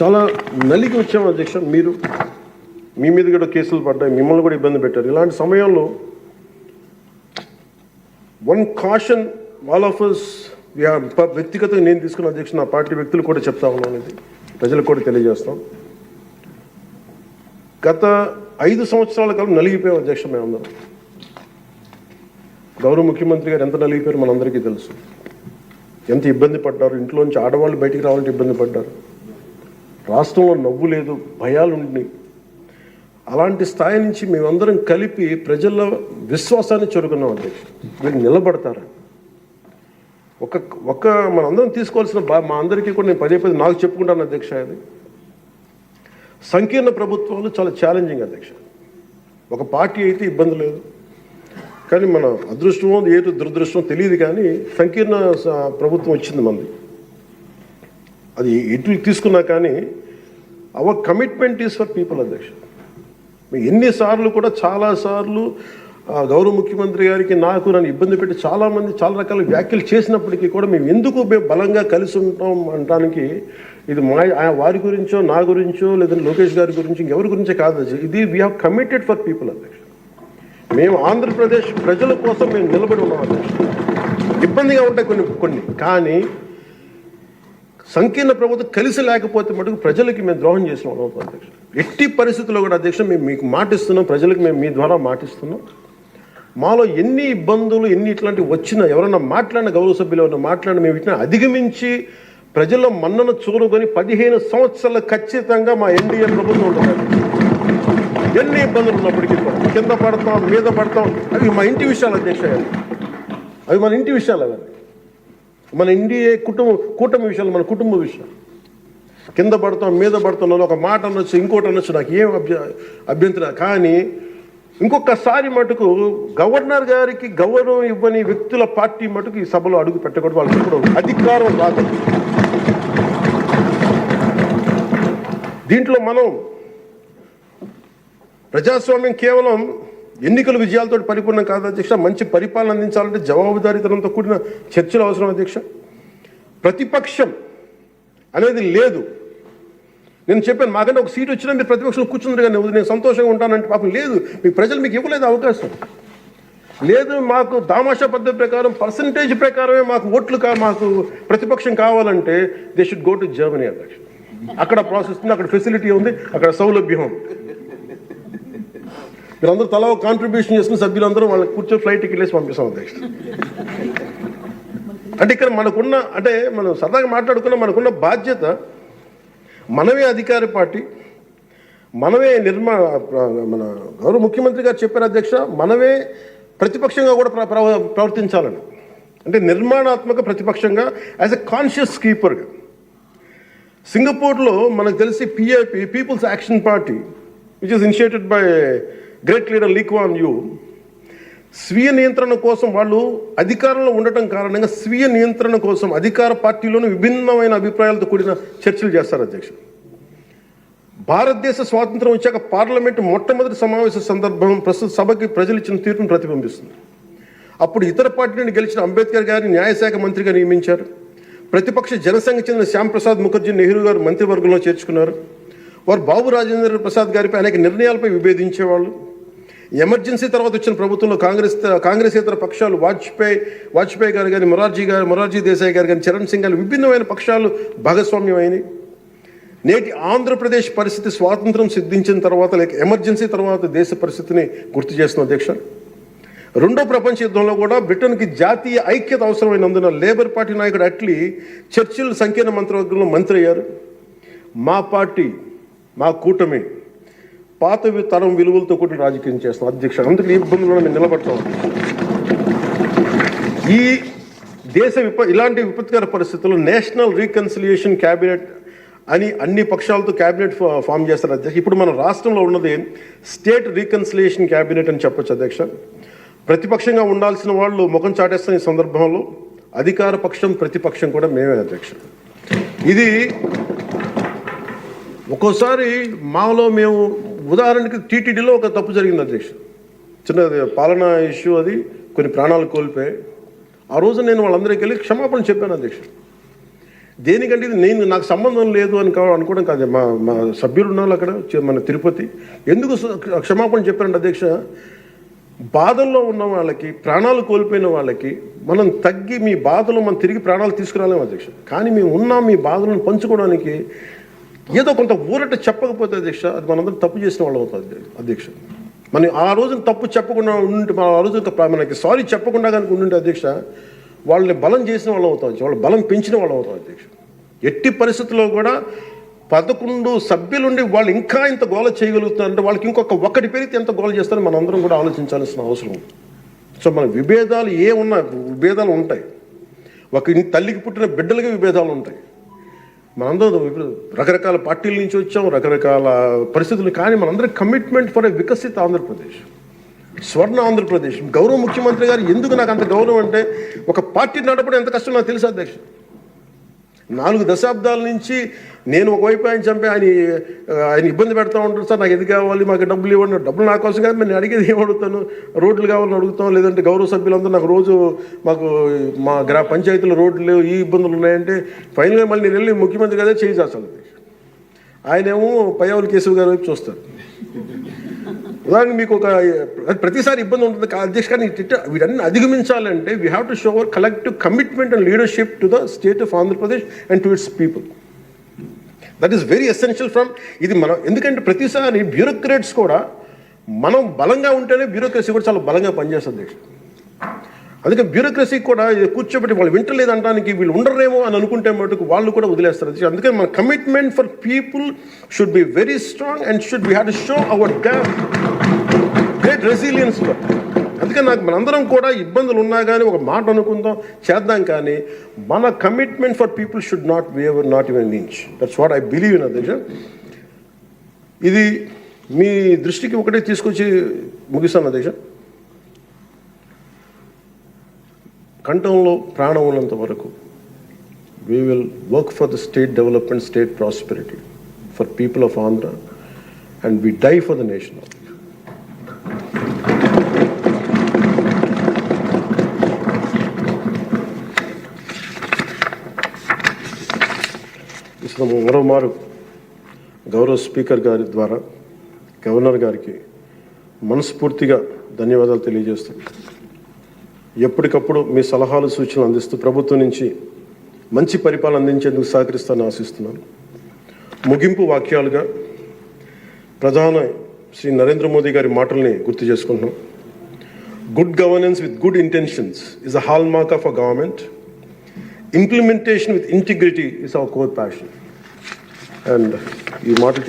చాలా నలిగి వచ్చాము అధ్యక్ష. మీరు మీ మీద కూడా కేసులు పడ్డాయి, మిమ్మల్ని కూడా ఇబ్బంది పెట్టారు. ఇలాంటి సమయంలో one caution all of us, వ్యక్తిగతంగా నేను తీసుకున్న అధ్యక్ష, నా పార్టీ వ్యక్తులు కూడా చెప్తా ఉన్నాను, ఇది ప్రజలకు కూడా తెలియజేస్తాం. గత 5 సంవత్సరాల కాలం నలిగిపోయాం అధ్యక్ష. మేమందరం గౌరవ ముఖ్యమంత్రి గారు ఎంత నలిగిపోయారు మనందరికీ తెలుసు. ఎంత ఇబ్బంది పడ్డారు, ఇంట్లోంచి ఆడవాళ్ళు బయటికి రావాలంటే ఇబ్బంది పడ్డారు, రాష్ట్రంలో నవ్వు లేదు, భయాలు ఉండి. అలాంటి స్థాయి నుంచి మేమందరం కలిపి ప్రజల విశ్వాసాన్ని చెరుకున్నాం అధ్యక్ష. వీళ్ళు నిలబడతారు. ఒక మనందరం తీసుకోవాల్సిన మా అందరికీ కూడా నేను పదే నాకు చెప్పుకుంటాను అధ్యక్ష. అది సంకీర్ణ ప్రభుత్వాలు చాలా ఛాలెంజింగ్ అధ్యక్ష. ఒక పార్టీ అయితే ఇబ్బంది లేదు, కానీ మన అదృష్టమో ఏదో దురదృష్టమో తెలియదు, కానీ సంకీర్ణ ప్రభుత్వం వచ్చింది మనది. అది ఎటు తీసుకున్నా కానీ our commitment is for people అధ్యక్ష. ఎన్నిసార్లు కూడా చాలాసార్లు గౌరవ ముఖ్యమంత్రి గారికి నాకు నన్ను ఇబ్బంది పెట్టి చాలామంది చాలా రకాల వ్యాఖ్యలు చేసినప్పటికీ కూడా మేము బలంగా కలిసి ఉంటాం అనడానికి ఇది వారి గురించో నా గురించో లేదంటే లోకేష్ గారి గురించి ఇంకెవరి గురించే కాదు. ఇది we have committed for people అధ్యక్ష. మేము ఆంధ్రప్రదేశ్ ప్రజల కోసం మేము నిలబడి ఉన్నాం అధ్యక్ష. ఇబ్బందిగా ఉంటాయి కొన్ని కానీ సంకీర్ణ ప్రభుత్వం కలిసి లేకపోతే మటుకు ప్రజలకి మేము ద్రోహం చేసిన వాళ్ళం అధ్యక్ష. ఎట్టి పరిస్థితుల్లో కూడా అధ్యక్ష మేము మీకు మాటిస్తున్నాం, ప్రజలకు మేము మీ ద్వారా మాటిస్తున్నాం. మాలో ఎన్ని ఇబ్బందులు ఎన్ని ఇట్లాంటివి వచ్చినా, ఎవరన్నా మాట్లాడిన గౌరవ సభ్యులు ఎవరన్నా మాట్లాడిన మేము ఇట్లా అధిగమించి ప్రజల మన్నను చూరుకొని 15 సంవత్సరాలు ఖచ్చితంగా మా ఎన్డీఏ ప్రభుత్వం ఉంటుంది. ఎన్ని ఇబ్బందులు ఉన్నప్పటికీ కింద పడతాం మీద పడతాం, అవి మా ఇంటి విషయాలు అధ్యక్ష. అవి మన ఇంటి విషయాలు, అవి మన ఎన్డీఏ కూటమి విషయాలు, మన కుటుంబ విషయాలు. కింద పడతాం మీద పడతాం, ఒక మాట అనొచ్చు, ఇంకోటి అనొచ్చు, నాకు ఏం అభ్యంతరం. కానీ ఇంకొకసారి మటుకు గవర్నర్ గారికి గౌరవం ఇవ్వని వ్యక్తుల పార్టీ మటుకు ఈ సభలో అడుగు పెట్టకూడదు. వాళ్ళకి ఇప్పుడు అధికారం రాదు. దీంట్లో మనం ప్రజాస్వామ్యం కేవలం ఎన్నికల విజయాలతో పరిపూర్ణం కాదు అధ్యక్ష. మంచి పరిపాలన అందించాలంటే జవాబుదారీతనంతో కూడిన చర్చలు అవసరం అధ్యక్ష. ప్రతిపక్షం అనేది లేదు. నేను చెప్పాను, మాకంటే ఒక సీట్ వచ్చినా మీరు ప్రతిపక్షంలో కూర్చున్నారు కానీ నేను సంతోషంగా ఉంటానంటే పాపం లేదు. మీకు ప్రజలు మీకు ఇవ్వలేదు అవకాశం లేదు. మాకు దామాషా పద్ధతి ప్రకారం పర్సంటేజ్ ప్రకారమే మాకు ఓట్లు మాకు ప్రతిపక్షం కావాలంటే they should go to Germany అధ్యక్ష. అక్కడ ప్రాసెస్ ఉంది, అక్కడ ఫెసిలిటీ ఉంది, అక్కడ సౌలభ్యం ఉంది. మీరందరూ తలా కాంట్రిబ్యూషన్ చేసుకుని సభ్యులందరూ వాళ్ళకి కూర్చొని ఫ్లైట్ టికెట్ వేసి పంపిస్తాం అధ్యక్ష. అంటే ఇక్కడ మనకున్న, అంటే మనం సరదాగా మాట్లాడుకున్న మనకున్న బాధ్యత, మనమే అధికార పార్టీ, మనమే మన గౌరవ ముఖ్యమంత్రి గారు చెప్పారు అధ్యక్ష, మనమే ప్రతిపక్షంగా కూడా ప్రవర్తించాలని. అంటే నిర్మాణాత్మక ప్రతిపక్షంగా యాజ్ ఎ కాన్షియస్ కీపర్గా. సింగపూర్లో మనకు తెలిసి PIP, People's Action Party, which is initiated by great leader Lee Kuan Yew, స్వీయ నియంత్రణ కోసం వాళ్ళు అధికారంలో ఉండటం కారణంగా స్వీయ నియంత్రణ కోసం అధికార పార్టీలోనూ విభిన్నమైన అభిప్రాయాలతో కూడిన చర్చలు చేస్తారు అధ్యక్ష. భారతదేశ స్వాతంత్రం వచ్చాక పార్లమెంటు మొట్టమొదటి సమావేశ సందర్భం ప్రస్తుత సభకి ప్రజలు ఇచ్చిన తీర్పును ప్రతిబింబిస్తుంది. అప్పుడు ఇతర పార్టీ నుండి గెలిచిన అంబేద్కర్ గారిని న్యాయశాఖ మంత్రిగా నియమించారు. ప్రతిపక్ష జనసంఘ చెందిన శ్యాంప్రసాద్ ముఖర్జీ నెహ్రూ గారు మంత్రివర్గంలో చేర్చుకున్నారు. వారు బాబు రాజేంద్ర ప్రసాద్ గారిపై అనేక నిర్ణయాలపై విభేదించేవాళ్ళు. ఎమర్జెన్సీ తర్వాత వచ్చిన ప్రభుత్వంలో కాంగ్రెసేతర పక్షాలు వాజ్పేయి గారు కానీ మొరార్జీ దేశాయ్ గారు కానీ చరణ్ సింగ్ గారు విభిన్నమైన పక్షాలు భాగస్వామ్యం అయినాయి. నేటి ఆంధ్రప్రదేశ్ పరిస్థితి స్వాతంత్రం సిద్ధించిన తర్వాత లేక ఎమర్జెన్సీ తర్వాత దేశ పరిస్థితిని గుర్తు చేస్తున్న అధ్యక్ష. రెండో ప్రపంచ యుద్ధంలో కూడా బ్రిటన్కి జాతీయ ఐక్యత అవసరమైనందున లేబర్ పార్టీ నాయకుడు అట్లీ చర్చిల్ సంకీర్ణ మంత్రివర్గంలో మంత్రి అయ్యారు. మా పార్టీ, మా కూటమి పాత తరం విలువలతో కూడిన రాజకీయం చేస్తాం అధ్యక్ష. అందుకు ఈ ఇబ్బందులను మేము నిలబడతాం. ఈ దేశ ఇలాంటి విపత్కర పరిస్థితుల్లో నేషనల్ రీకన్సిలియేషన్ క్యాబినెట్ అని అన్ని పక్షాలతో క్యాబినెట్ ఫామ్ చేస్తారు అధ్యక్ష. ఇప్పుడు మన రాష్ట్రంలో ఉన్నది స్టేట్ రీకన్సిలియేషన్ క్యాబినెట్ అని చెప్పొచ్చు అధ్యక్ష. ప్రతిపక్షంగా ఉండాల్సిన వాళ్ళు ముఖం చాటేస్తున్న ఈ సందర్భంలో అధికార పక్షం ప్రతిపక్షం కూడా మేమే అధ్యక్ష. ఇది ఒక్కోసారి మాలో మేము ఉదాహరణకి టీటీడీలో ఒక తప్పు జరిగింది అధ్యక్ష. చిన్నది పాలనా ఇష్యూ, అది కొన్ని ప్రాణాలు కోల్పోయాయి. ఆ రోజు నేను వాళ్ళందరికీ వెళ్ళి క్షమాపణ చెప్పాను అధ్యక్ష. దేనికంటే ఇది నాకు సంబంధం లేదు అని అనుకోవడం కాదు. మా సభ్యులు ఉన్నారు అక్కడ మన తిరుపతి. ఎందుకు క్షమాపణ చెప్పారంటే అధ్యక్ష, బాధల్లో ఉన్న వాళ్ళకి, ప్రాణాలు కోల్పోయిన వాళ్ళకి మనం తగ్గి మీ బాధలు మనం తిరిగి ప్రాణాలు తీసుకురాలేము అధ్యక్ష. కానీ మేము ఉన్నాం మీ బాధలను పంచుకోవడానికి. ఏదో కొంత ఊరట చెప్పకపోతే అధ్యక్ష, అది మనందరం తప్పు చేసిన వాళ్ళు అవుతుంది అధ్యక్ష. మనం ఆ రోజున తప్పు చెప్పకుండా ఉండి, ఆ రోజు మనకి సారీ చెప్పకుండా కనుక ఉండి అధ్యక్ష, వాళ్ళని బలం చేసిన వాళ్ళు అవుతాం, వాళ్ళ బలం పెంచిన వాళ్ళు అవుతాం అధ్యక్ష. ఎట్టి పరిస్థితుల్లో కూడా 11 సభ్యులుండి వాళ్ళు ఇంకా ఇంత గోల చేయగలుగుతున్నారంటే వాళ్ళకి ఒకటి పెరిగితే ఎంత గోల చేస్తారో మనం అందరం కూడా ఆలోచించాల్సిన అవసరం ఉంది. సో మన విభేదాలు విభేదాలు ఉంటాయి. ఒక తల్లికి పుట్టిన బిడ్డలకి విభేదాలు ఉంటాయి. మనందరం రకరకాల పార్టీల నుంచి వచ్చాం, రకరకాల పరిస్థితులు. కానీ మనందరం కమిట్మెంట్ ఫర్ ఎ వికసిత ఆంధ్రప్రదేశ్, స్వర్ణ ఆంధ్రప్రదేశ్. గౌరవ ముఖ్యమంత్రి గారు ఎందుకు నాకు అంత గౌరవం అంటే, ఒక పార్టీ నడపడం ఎంత కష్టం నాకు తెలుసు అధ్యక్ష. 4 దశాబ్దాల నుంచి నేను ఒకవైపు ఆయన చంపి ఆయన ఇబ్బంది పెడతా ఉంటాను. సార్ నాకు ఇది కావాలి, మాకు డబ్బులు ఇవ్వండి. డబ్బులు నా కోసం కాదు, నేను అడిగేది ఏం అడుగుతాను, రోడ్లు కావాలని అడుగుతాం. లేదంటే గౌరవ సభ్యులందరూ నాకు రోజు మాకు మా పంచాయతీలో రోడ్లు లేవు, ఈ ఇబ్బందులు ఉన్నాయంటే ఫైనల్గా మళ్ళీ నేను వెళ్ళి ముఖ్యమంత్రి గారే చేసేస్తాను. ఆయనేమో పయ్యావుల కేశవ్ గారి వైపు చూస్తారు. ఉదాహరణకి మీకు ప్రతిసారి ఇబ్బంది ఉంటుంది అధ్యక్ష. కానీ వీటన్ని అధిగమించాలంటే we have to show hour collective commitment and leadership to the state of Andhra Pradesh and to it's people. That is very essential from ఇది మనం. ఎందుకంటే ప్రతిసారి బ్యూరోక్రాట్స్ కూడా మనం బలంగా ఉంటేనే బ్యూరోక్రసీ కూడా చాలా బలంగా పనిచేస్తుంది అధ్యక్ష. అందుకే బ్యూరోక్రసీ కూడా కూర్చోబెట్టి వాళ్ళు వింటలేదు అనడానికి వీళ్ళు ఉండరేమో అని అనుకుంటే మటుకు వాళ్ళు కూడా వదిలేస్తారు. అందుకే మన commitment for people should be very strong and should we have to show hour great resilience. అందుకే మనందరం కూడా ఇబ్బందులు ఉన్నా కానీ ఒక మాట అనుకుందాం, చేద్దాం. కానీ మన commitment for people should not even an inch. That's what I believe in అధ్యక్ష. ఇది మీ దృష్టికి ఒకటే తీసుకొచ్చి ముగిస్తాను అధ్యక్ష. కంఠంలో ప్రాణం ఉన్నంత వరకు we will work for the state development, state prosperity for people of Andhra, and we die for the nation. మరోమారు గౌరవ స్పీకర్ గారి ద్వారా గవర్నర్ గారికి మనస్ఫూర్తిగా ధన్యవాదాలు తెలియజేస్తూ, ఎప్పటికప్పుడు మీ సలహాలు సూచనలు అందిస్తూ ప్రభుత్వం నుంచి మంచి పరిపాలన అందించేందుకు సహకరిస్తానని ఆశిస్తున్నాను. ముగింపు వాక్యాలుగా ప్రధాని శ్రీ నరేంద్ర మోదీ గారి మాటల్ని గుర్తు చేసుకుంటున్నాం. Good governance with good intentions is a hall mark of a government. Implementation with integrity is our core passion. And ఈ మాటలు